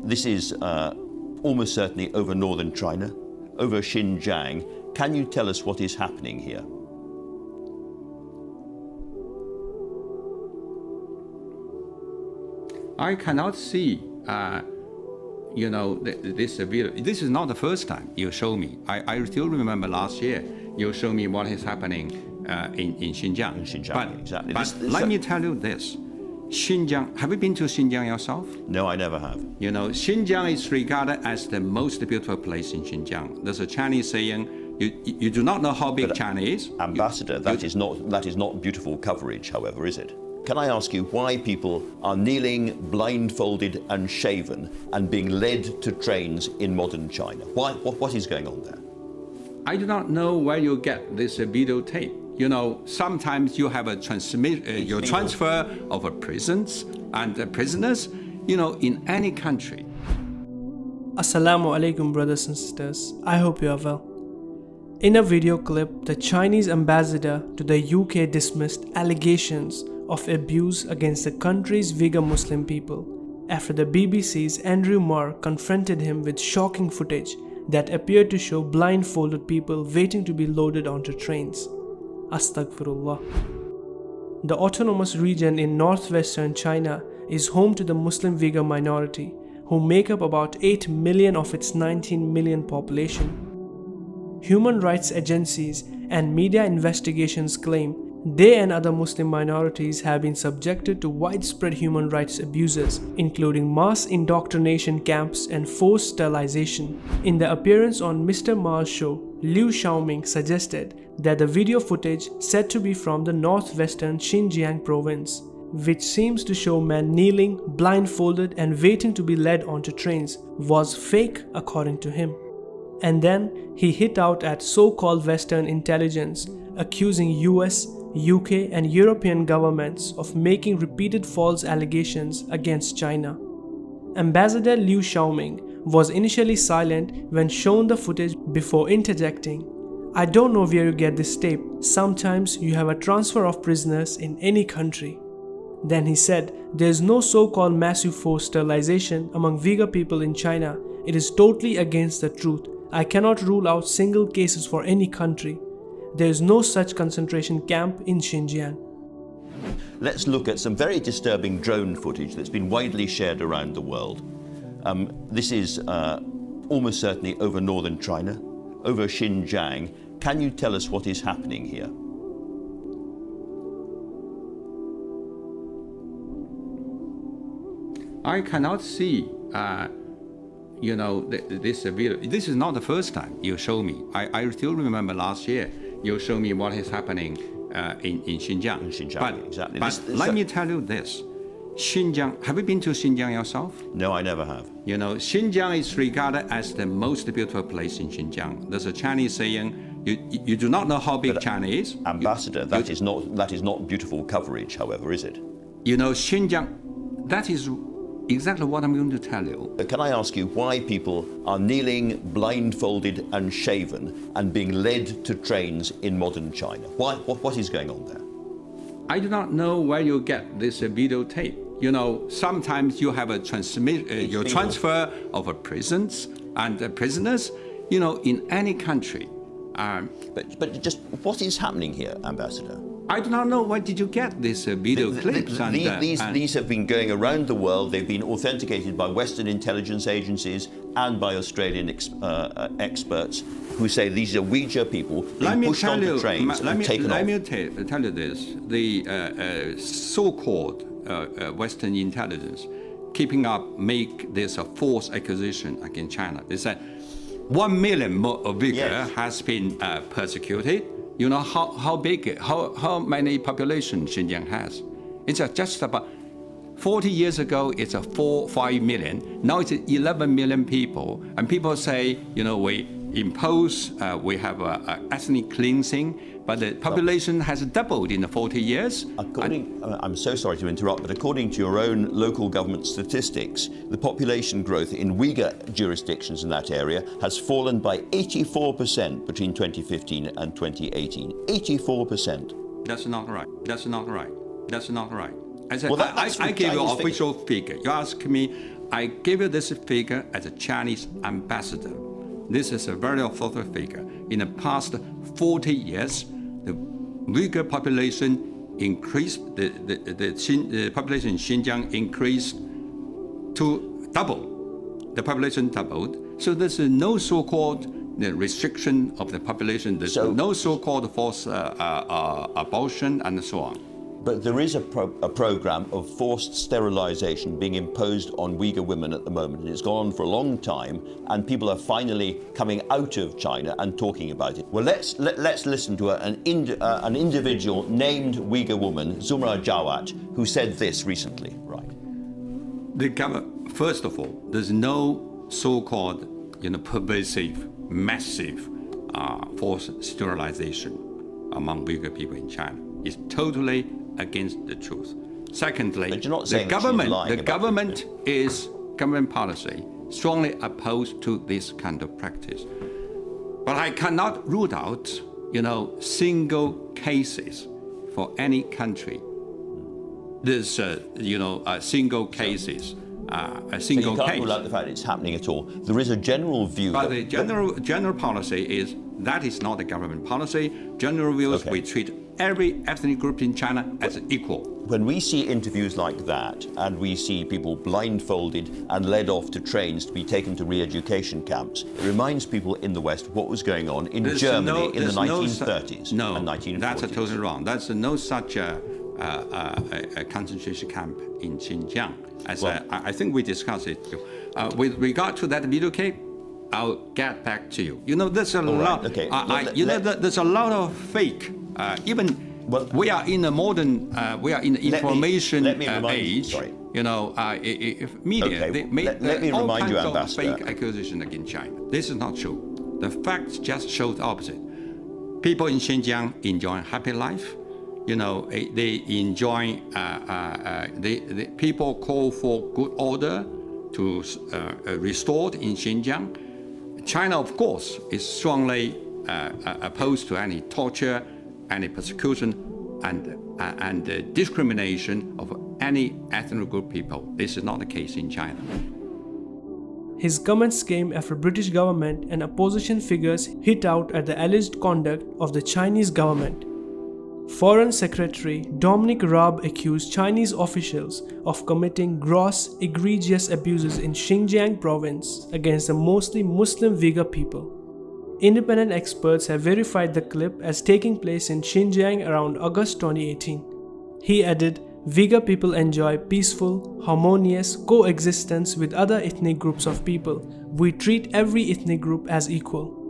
This is almost certainly over northern China, over Xinjiang. Can you tell us what is happening here? I cannot see, this video. This is not the first time you show me. I still remember last year you showed me what is happening in Xinjiang. In Xinjiang, exactly. But let me tell you this. Xinjiang, have you been to Xinjiang yourself? No, I never have. You know, Xinjiang is regarded as the most beautiful place in Xinjiang. There's a Chinese saying, you do not know how big China is. Ambassador, that is not beautiful coverage, however, is it? Can I ask you why people are kneeling, blindfolded and shaven and being led to trains in modern China? Why? What is going on there? I do not know where you get this videotape. You know, sometimes you have a transfer of prisons and prisoners, you know, in any country. Assalamu alaikum, brothers and sisters. I hope you are well. In a video clip, the Chinese ambassador to the UK dismissed allegations of abuse against the country's Uyghur Muslim people after the BBC's Andrew Marr confronted him with shocking footage that appeared to show blindfolded people waiting to be loaded onto trains. Astaghfirullah. The autonomous region in northwestern China is home to the Muslim Uyghur minority, who make up about 8 million of its 19 million population. Human rights agencies and media investigations claim they and other Muslim minorities have been subjected to widespread human rights abuses, including mass indoctrination camps and forced sterilization. In the appearance on Mr. Marr's show, Liu Xiaoming suggested that the video footage said to be from the northwestern Xinjiang province, which seems to show men kneeling, blindfolded and waiting to be led onto trains, was fake according to him. And then he hit out at so-called Western intelligence, accusing US, UK and European governments of making repeated false allegations against China. Ambassador Liu Xiaoming was initially silent when shown the footage before interjecting, "I don't know where you get this tape. Sometimes you have a transfer of prisoners in any country." Then he said, "There is no so-called massive forced sterilization among Uyghur people in China. It is totally against the truth. I cannot rule out single cases for any country. There is no such concentration camp in Xinjiang." Let's look at some very disturbing drone footage that's been widely shared around the world. This is almost certainly over northern China, over Xinjiang. Can you tell us what is happening here? I cannot see, this video. This is not the first time you show me. I still remember last year you showed me what is happening in Xinjiang. In Xinjiang, exactly. But let me tell you this. Xinjiang, have you been to Xinjiang yourself? No, I never have. You know, Xinjiang is regarded as the most beautiful place in Xinjiang. There's a Chinese saying, you do not know how big China is. Ambassador, that is not beautiful coverage, however, is it? You know, Xinjiang, that is exactly what I'm going to tell you. Can I ask you why people are kneeling, blindfolded and shaven and being led to trains in modern China? Why? What is going on there? I do not know where you get this videotape. You know, sometimes you have a transfer of prisons and prisoners, you know, in any country. But just what is happening here, Ambassador? I do not know where did you get these video clips. These have been going around the world. They've been authenticated by Western intelligence agencies and by Australian experts who say these are Uyghur people being pushed onto trains and taken off. Let me tell you this. The so-called Western intelligence keeping up make this a false accusation against China. They said 1 million Uyghur has been persecuted. You know how big, how many population Xinjiang has? It's just about 40 years ago, it's 4-5 million. Now it's 11 million people. And people say, you know, we impose, we have ethnic cleansing, but the population has doubled in the 40 years. I'm so sorry to interrupt, but according to your own local government statistics, the population growth in Uyghur jurisdictions in that area has fallen by 84% between 2015 and 2018. 84%. That's not right. That's not right. That's not right. I said, well, I gave you an official figure. You ask me, I give you this figure as a Chinese ambassador. This is a very authoritative figure. In the past 40 years, the Uyghur population increased, the population in Xinjiang increased to double. The population doubled. So there's no so-called restriction of the population. There's no so-called forced abortion and so on. But there is a program of forced sterilization being imposed on Uyghur women at the moment, and it's gone on for a long time, and people are finally coming out of China and talking about it. Well, let's listen to an individual named Uyghur woman, Zumra Jawat, who said this recently. Right. First of all, there's no so-called pervasive, massive forced sterilization among Uyghur people in China. It's totally against the truth. Secondly, the government policy strongly opposed to this kind of practice. But I cannot rule out, single cases for any country. There's, single cases. A single so you can't case. rule out the fact it's happening at all. There is a general view. But the general policy is that is not a government policy. General view is we treat every ethnic group in China as equal. When we see interviews like that, and we see people blindfolded and led off to trains to be taken to re-education camps, it reminds people in the West what was going on in Germany in the 1930s and 1940s. That's totally wrong. There's no such a concentration camp in Xinjiang. I think we discussed it. With regard to that video clip, I'll get back to you. There's a lot. Right, okay. There's a lot of fake. We are in a modern, we are in the information age. Sorry. Media. Okay, they make let me all remind you, kinds of Ambassador. fake accusation against China. This is not true. The facts just show the opposite. People in Xinjiang enjoy happy life. They enjoy. The people call for good order to restored in Xinjiang. China, of course, is strongly opposed to any torture, any persecution, and discrimination of any ethnic group people. This is not the case in China. His comments came after British government and opposition figures hit out at the alleged conduct of the Chinese government. Foreign Secretary Dominic Raab accused Chinese officials of committing gross, egregious abuses in Xinjiang province against the mostly Muslim Uyghur people. Independent experts have verified the clip as taking place in Xinjiang around August 2018. He added, Uyghur people enjoy peaceful, harmonious coexistence with other ethnic groups of people. We treat every ethnic group as equal.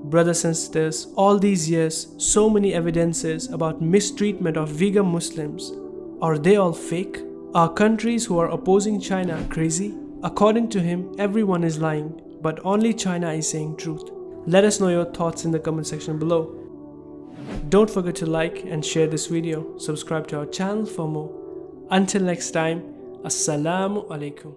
Brothers and sisters, all these years, so many evidences about mistreatment of Uyghur Muslims. Are they all fake? Are countries who are opposing China crazy? According to him, everyone is lying, but only China is saying truth. Let us know your thoughts in the comment section below. Don't forget to like and share this video. Subscribe to our channel for more. Until next time, Assalamu alaikum.